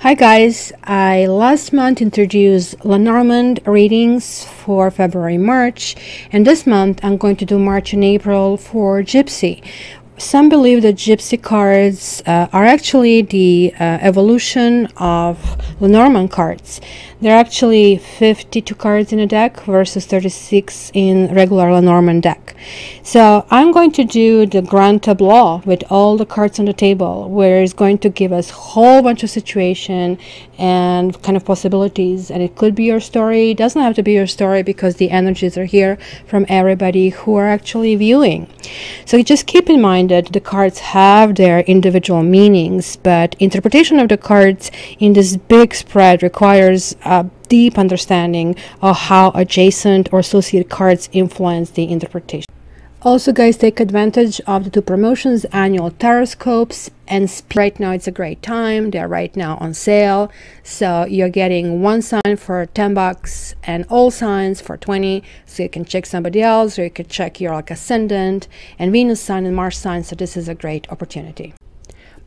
Hi guys, I last month introduced Lenormand readings for February, March, and this month I'm going to do March and April for Gypsy. Some believe that Gypsy cards are actually the evolution of Lenormand cards. There are actually 52 cards in a deck versus 36 in regular Lenormand deck. So I'm going to do the grand tableau with all the cards on the table, where it's going to give us a whole bunch of situation and kind of possibilities. And it could be your story. It doesn't have to be your story because the energies are here from everybody who are actually viewing. So just keep in mind that the cards have their individual meanings, but interpretation of the cards in this big spread requires a deep understanding of how adjacent or associated cards influence the interpretation. Also, guys, take advantage of the two promotions, annual Taroscopes and right now it's a great time. They're right now on sale, so you're getting one sign for $10 and all signs for 20, so you can check somebody else, or you could check your ascendant and Venus sign and Mars sign. So this is a great opportunity.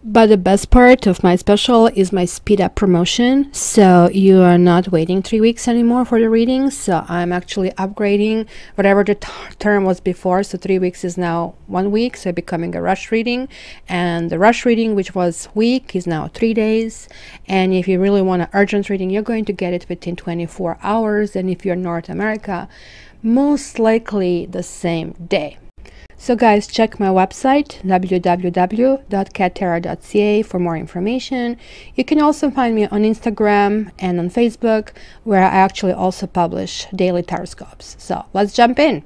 But the best part of my special is my speed up promotion, so you are not waiting 3 weeks anymore for the readings. So I'm actually upgrading whatever the term was before, so 3 weeks is now 1 week, so becoming a rush reading, and the rush reading, which was week, is now 3 days. And if you really want an urgent reading, you're going to get it within 24 hours, and if you're North America, most likely the same day. So guys, check my website www.cattarot.ca for more information. You can also find me on Instagram and on Facebook, where I actually also publish daily Taroscopes. So let's jump in.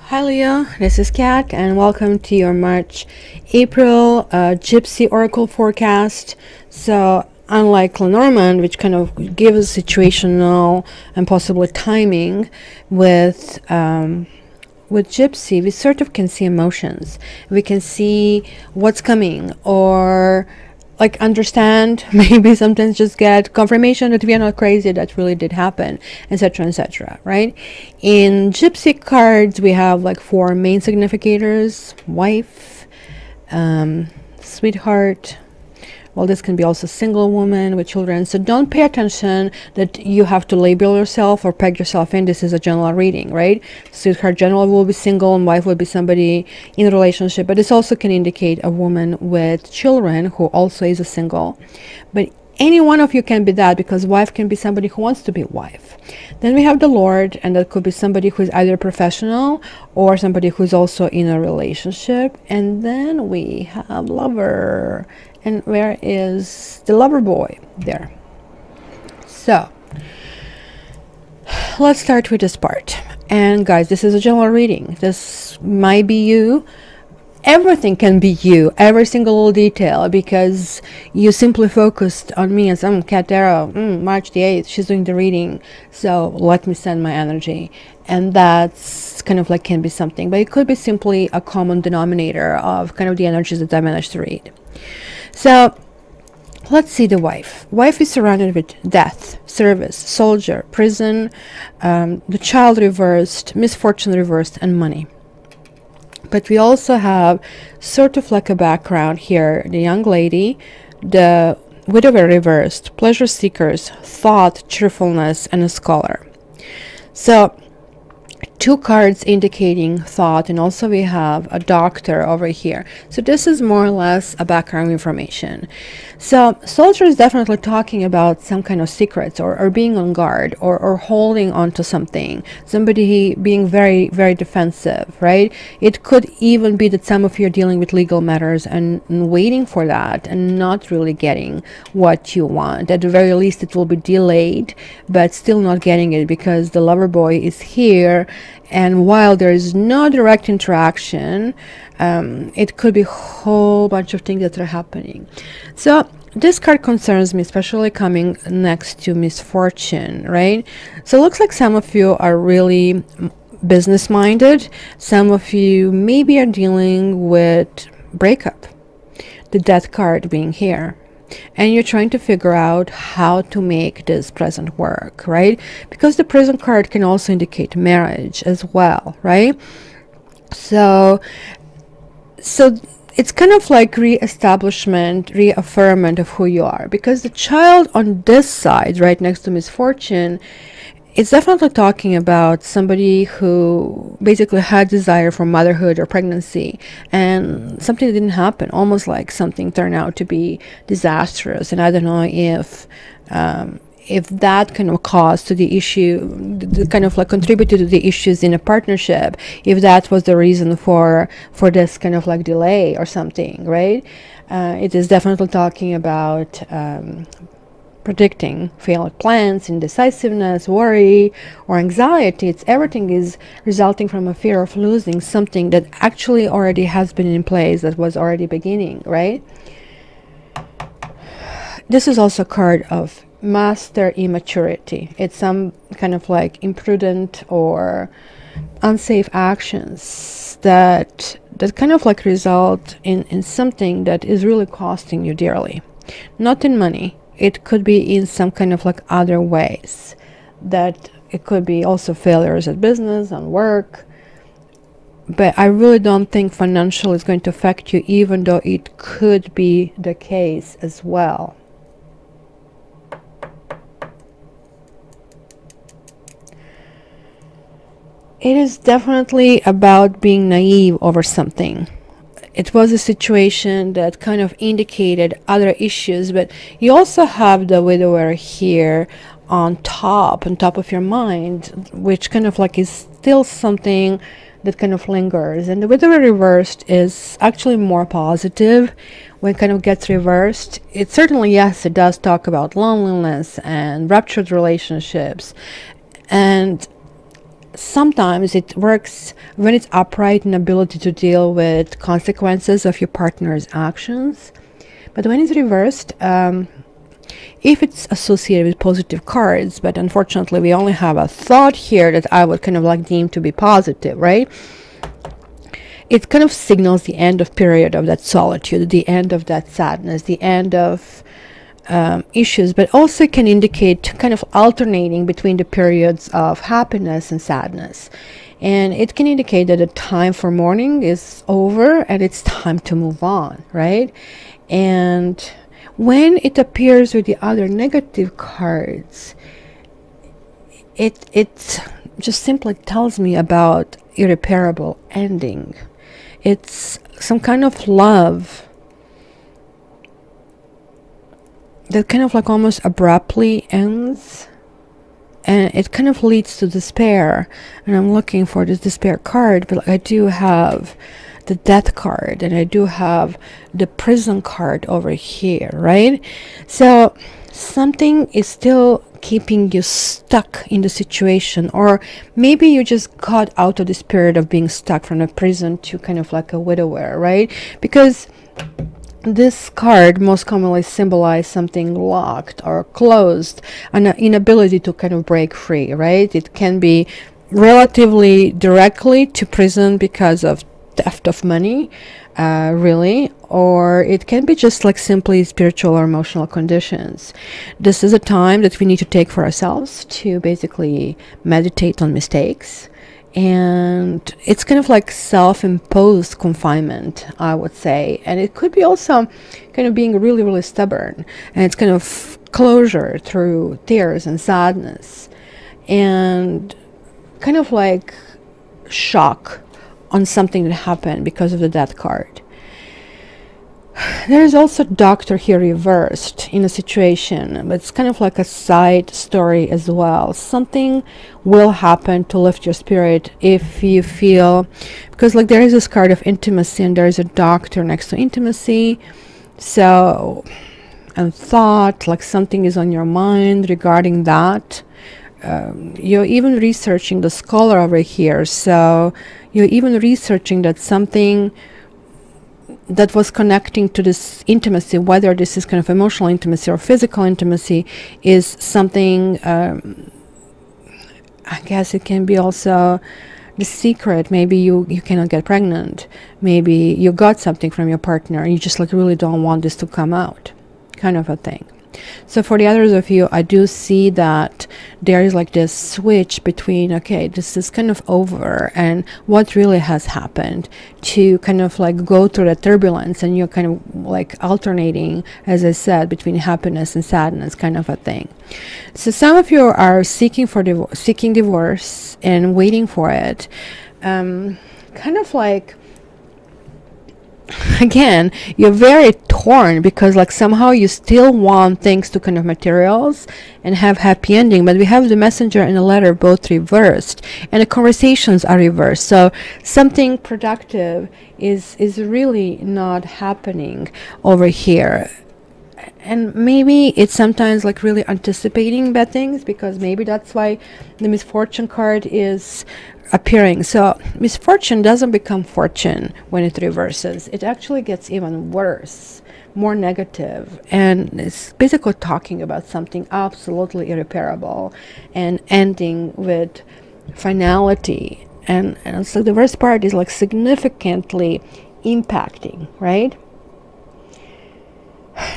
Hi Leo, this is Kat, and welcome to your March-April Gypsy Oracle forecast. So unlike Lenormand, which kind of gives situational and possibly timing, with Gypsy, we sort of can see emotions. We can see what's coming, or like understand, maybe sometimes just get confirmation that we are not crazy, that really did happen, etc., etc., right? In Gypsy cards, we have like 4 main significators: wife, sweetheart. Well, this can be also single woman with children. So don't pay attention that you have to label yourself or peg yourself in. This is a general reading, right? Sweetheart general will be single, and wife will be somebody in a relationship. But this also can indicate a woman with children who also is a single. But any one of you can be that, because wife can be somebody who wants to be wife. Then we have the Lord, and that could be somebody who is either professional or somebody who is also in a relationship. And then we have lover. And where is the lover boy? There. So let's start with this part. And guys, this is a general reading. This might be you. Everything can be you, every single little detail, because you simply focused on me as Kat Tarot, March the 8th, she's doing the reading, so let me send my energy. And that's kind of like can be something, but it could be simply a common denominator of kind of the energies that I managed to read. So let's see the wife. Wife is surrounded with death, service, soldier, prison, the child reversed, misfortune reversed, and money. But we also have sort of like a background here: the young lady, the widower reversed, pleasure seekers, thought, cheerfulness, and a scholar. So two cards indicating thought, and also we have a doctor over here. So this is more or less a background information. So soldier is definitely talking about some kind of secrets, or being on guard, or holding on to something, somebody being very, very defensive, right? It could even be that some of you are dealing with legal matters and waiting for that and not really getting what you want. At the very least it will be delayed, but still not getting it, because the lover boy is here. And while there is no direct interaction, it could be a whole bunch of things that are happening. So this card concerns me, especially coming next to misfortune, right? So it looks like some of you are really business minded. Some of you maybe are dealing with breakup, the death card being here, and you're trying to figure out how to make this present work, right? Because the prison card can also indicate marriage as well, right? So it's kind of like re-establishment, reaffirmment of who you are, because the child on this side, right next to misfortune, it's definitely talking about somebody who basically had desire for motherhood or pregnancy, and something didn't happen, almost like something turned out to be disastrous. And I don't know if that kind of caused to the issue, the kind of like contributed to the issues in a partnership, if that was the reason for this kind of like delay or something, right? It is definitely talking about predicting failed plans, indecisiveness, worry, or anxiety. It's everything is resulting from a fear of losing something that actually already has been in place, that was already beginning, right? This is also a card of master immaturity. It's some kind of like imprudent or unsafe actions that kind of like result in something that is really costing you dearly. Not in money. It could be in some kind of like other ways, that it could be also failures at business, on work. But I really don't think financial is going to affect you, even though it could be the case as well. It is definitely about being naive over something. It was a situation that kind of indicated other issues, but you also have the widower here on top of your mind, which kind of like is still something that kind of lingers. And the widower reversed is actually more positive when kind of gets reversed. It certainly, yes, it does talk about loneliness and ruptured relationships, and sometimes it works when it's upright, in ability to deal with consequences of your partner's actions. But when it's reversed, if it's associated with positive cards, but unfortunately we only have a thought here that I would kind of like deem to be positive, right? It kind of signals the end of period of that solitude, the end of that sadness, the end of issues, but also can indicate kind of alternating between the periods of happiness and sadness. And it can indicate that the time for mourning is over and it's time to move on, right? And when it appears with the other negative cards, it just simply tells me about irreparable ending. It's some kind of love that kind of like almost abruptly ends, and it kind of leads to despair. And I'm looking for this despair card, but I do have the death card, and I do have the prison card over here, right? So something is still keeping you stuck in the situation, or maybe you just got out of this period of being stuck from a prison to kind of like a widower, right? Because this card most commonly symbolizes something locked or closed, an inability to kind of break free, right? It can be relatively directly to prison because of theft of money, really, or it can be just like simply spiritual or emotional conditions. This is a time that we need to take for ourselves to basically meditate on mistakes. And it's kind of like self-imposed confinement, I would say. And it could be also kind of being really, really stubborn. And it's kind of closure through tears and sadness. And kind of like shock on something that happened because of the death card. There is also doctor here reversed in a situation, but it's kind of like a side story as well. Something will happen to lift your spirit if you feel, because like there is this card of intimacy and there is a doctor next to intimacy. So, and thought, like something is on your mind regarding that. You're even researching the scholar over here, so you're even researching that something that was connecting to this intimacy, whether this is kind of emotional intimacy or physical intimacy, is something, I guess it can be also the secret. Maybe you cannot get pregnant. Maybe you got something from your partner and you just like really don't want this to come out, kind of a thing. So for the others of you, I do see that there is like this switch between, okay, this is kind of over and what really has happened, to kind of like go through the turbulence, and you're kind of like alternating, as I said, between happiness and sadness, kind of a thing. So some of you are seeking divorce and waiting for it. Kind of like, again, you're very torn because like somehow you still want things to kind of materials and have happy ending, but we have the messenger and the letter both reversed, and the conversations are reversed. So something productive is really not happening over here. And maybe it's sometimes like really anticipating bad things, because maybe that's why the misfortune card is appearing. So misfortune doesn't become fortune when it reverses. It actually gets even worse, more negative, and it's basically talking about something absolutely irreparable and ending with finality. And so the worst part is like significantly impacting, right?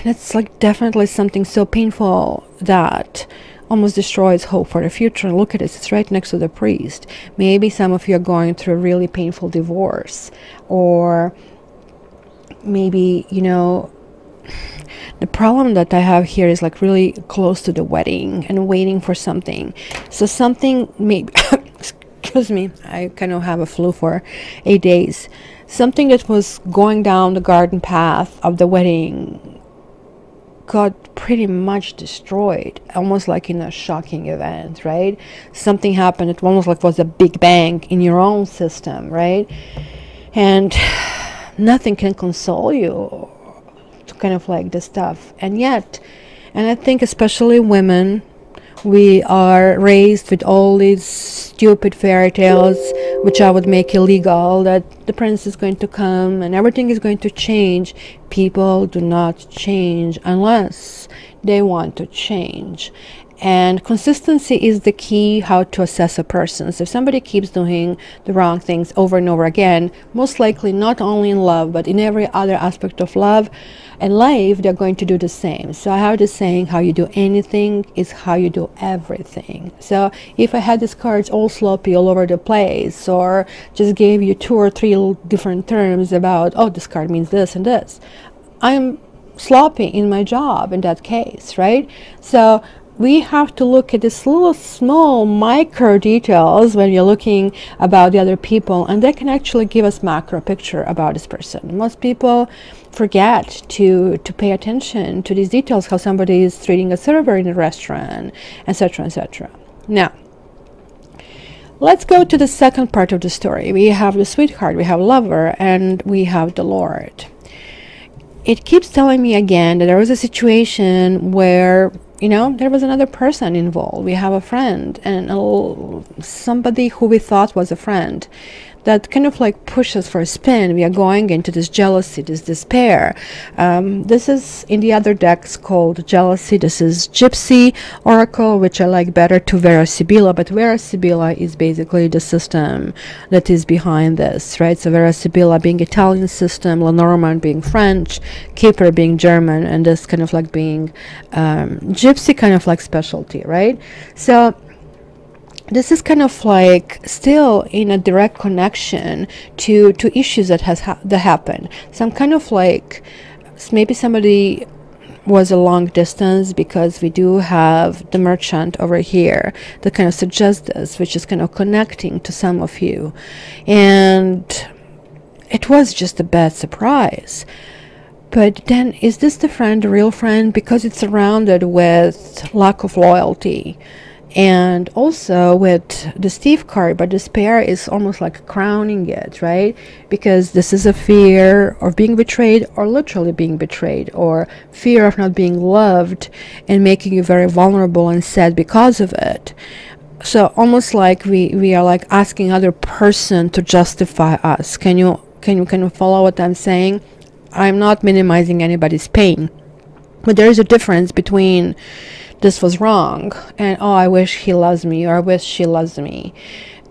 That's like definitely something so painful that almost destroys hope for the future. And look at this, it's right next to the priest. Maybe some of you are going through a really painful divorce, or maybe, you know, the problem that I have here is like really close to the wedding and waiting for something. So something maybe excuse me, I kind of have a flu for 8 days. Something that was going down the garden path of the wedding got pretty much destroyed, almost like in a shocking event, right? Something happened, it almost like was a big bang in your own system, right? And nothing can console you to kind of like this stuff. And yet, and I think especially women, we are raised with all these stupid fairy tales, which I would make illegal, that the prince is going to come and everything is going to change. People do not change unless they want to change. And consistency is the key how to assess a person. So if somebody keeps doing the wrong things over and over again, most likely not only in love, but in every other aspect of love and life, they're going to do the same. So I have this saying, how you do anything is how you do everything. So if I had these cards all sloppy all over the place, or just gave you 2 or 3 different terms about, oh, this card means this and this, I'm sloppy in my job in that case, right? So we have to look at this little small micro details when you're looking about the other people, and they can actually give us macro picture about this person. Most people forget to pay attention to these details, how somebody is treating a server in a restaurant, etc., etc. Now, let's go to the second part of the story. We have the sweetheart, we have lover, and we have the Lord. It keeps telling me again that there was a situation where, you know, there was another person involved. We have a friend, and somebody who we thought was a friend, that kind of like pushes for a spin. We are going into this jealousy, this despair. This is in the other decks called jealousy. This is Gypsy Oracle, which I like better to Vera Sibilla, but Vera Sibilla is basically the system that is behind this, right? So Vera Sibilla being Italian system, Lenormand being French, Keeper being German, and this kind of like being Gypsy kind of like specialty, right? So this is kind of like still in a direct connection to issues that that happened. Some kind of like maybe somebody was a long distance, because we do have the merchant over here that kind of suggests this, which is kind of connecting to some of you. And it was just a bad surprise. But then, is this the friend, the real friend? Because it's surrounded with lack of loyalty. And also with the Steve card, but despair is almost like crowning it, right? Because this is a fear of being betrayed, or literally being betrayed, or fear of not being loved, and making you very vulnerable and sad because of it. So almost like we are like asking other person to justify us. Can you kind of follow what I'm saying? I'm not minimizing anybody's pain, but there is a difference between this was wrong and, oh, I wish he loves me, or I wish she loves me.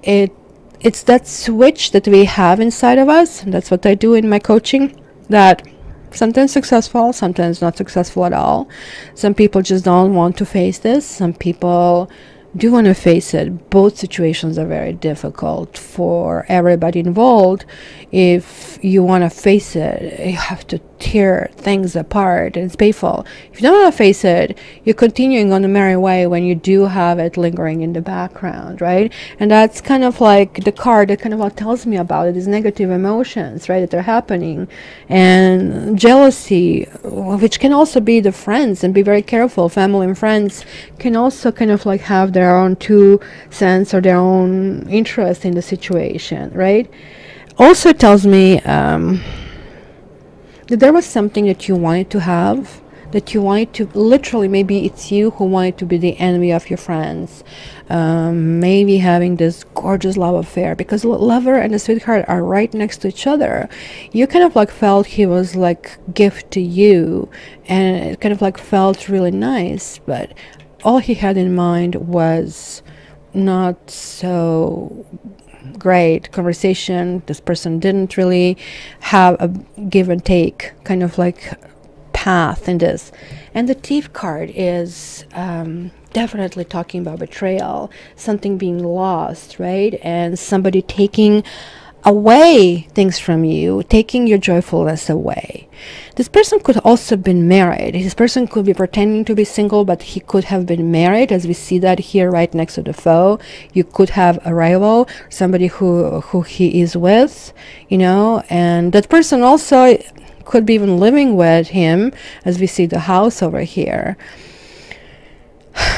It's that switch that we have inside of us, and that's what I do in my coaching, that sometimes successful, sometimes not successful at all. Some people just don't want to face this. Some people do want to face it. Both situations are very difficult for everybody involved. If you want to face it, you have to tear things apart, and it's painful. If you don't want to face it, you're continuing on the merry way when you do have it lingering in the background, right? And that's kind of like the card that kind of what tells me about it, these negative emotions, right, that are happening. And jealousy, which can also be the friends, and be very careful, family and friends can also kind of like have their own 2 cents or their own interest in the situation, right? Also tells me that there was something that you wanted to have, that you wanted to, literally, maybe it's you who wanted to be the enemy of your friends, maybe having this gorgeous love affair, because lover and the sweetheart are right next to each other. You kind of like felt he was like gift to you, and it kind of like felt really nice, but all he had in mind was not so great conversation. This person didn't really have a give and take kind of like path in this. And the Thief card is definitely talking about betrayal, something being lost, right? And somebody taking away things from you, taking your joyfulness away. This person could also have been married. This person could be pretending to be single, but he could have been married, as we see that here right next to the foe. You could have a rival, somebody who he is with, you know, and that person also could be even living with him, as we see the house over here.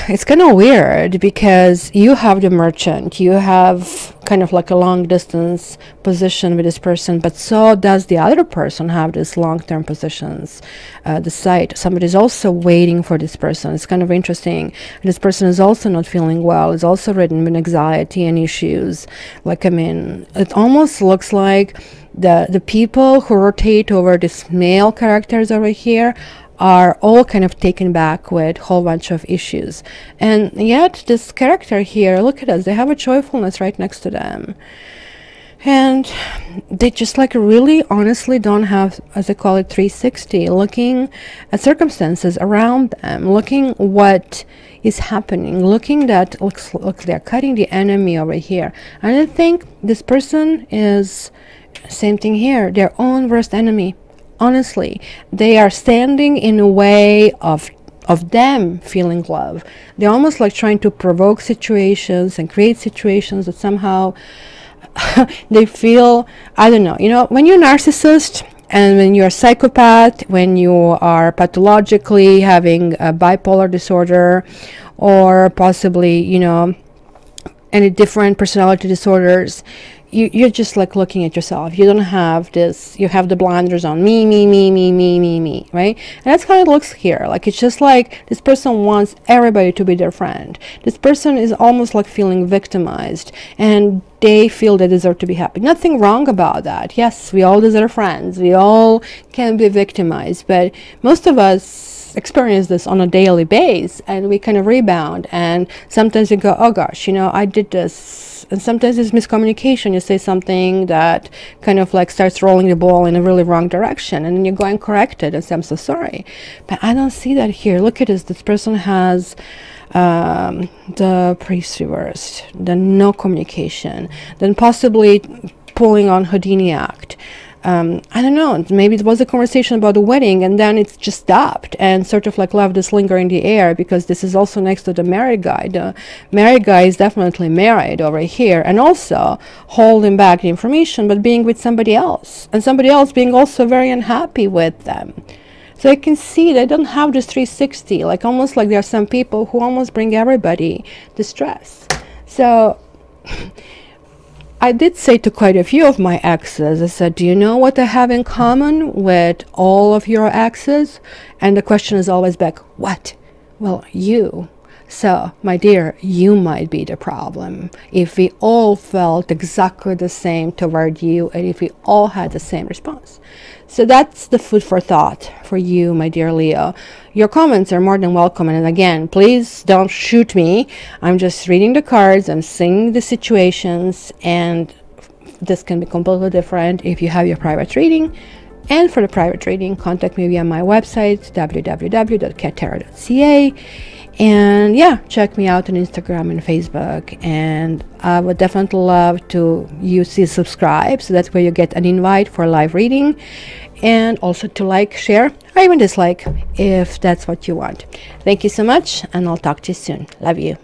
It's kind of weird, because you have the merchant, you have kind of like a long distance position with this person, but so does the other person have this long-term positions. The site, somebody's also waiting for this person. It's kind of interesting. And this person is also not feeling well, is also ridden with anxiety and issues. Like, I mean, it almost looks like the people who rotate over these male characters over here are all kind of taken back with a whole bunch of issues. And yet this character here, look at us, they have a joyfulness right next to them. And they just like really honestly don't have, as I call it, 360, looking at circumstances around them, looking what is happening, looking that look they're cutting the enemy over here. And I think this person is, same thing here, their own worst enemy. Honestly, they are standing in a way of them feeling love. They're almost like trying to provoke situations and create situations that somehow they feel, I don't know, you know, when you're a narcissist and when you're a psychopath, when you are pathologically having a bipolar disorder, or possibly, you know, any different personality disorders, you're just like looking at yourself. You don't have this, you have the blinders on, me, right? And that's how it looks here. Like, it's just like this person wants everybody to be their friend. This person is almost like feeling victimized, and they feel they deserve to be happy. Nothing wrong about that. Yes, we all deserve friends. We all can be victimized, but most of us experience this on a daily basis, and we kind of rebound. And sometimes you go, oh gosh, you know, I did this. And sometimes it's miscommunication. You say something that kind of like starts rolling the ball in a really wrong direction, and then you go and correct it and say, I'm so sorry. But I don't see that here. Look at this. This person has the priest reversed, the no communication, then possibly pulling on Houdini act. I don't know, maybe it was a conversation about the wedding, and then it's just stopped and sort of like left this linger in the air, because this is also next to the married guy. The married guy is definitely married over here, and also holding back the information, but being with somebody else, and somebody else being also very unhappy with them. So I can see they don't have this 360, like almost like there are some people who almost bring everybody distress. So I did say to quite a few of my exes, I said, do you know what they have in common with all of your exes? And the question is always back, what? Well, you. So, my dear, you might be the problem. If we all felt exactly the same toward you, and if we all had the same response. So that's the food for thought for you, my dear Leo. Your comments are more than welcome. And again, please don't shoot me. I'm just reading the cards. I'm seeing the situations. And this can be completely different if you have your private reading. And for the private reading, contact me via my website, www.cattarot.ca. And yeah, check me out on Instagram and Facebook. And I would definitely love to subscribe, so that's where you get an invite for a live reading, and also to like, share, or even dislike if that's what you want. Thank you so much, and I'll talk to you soon. Love you.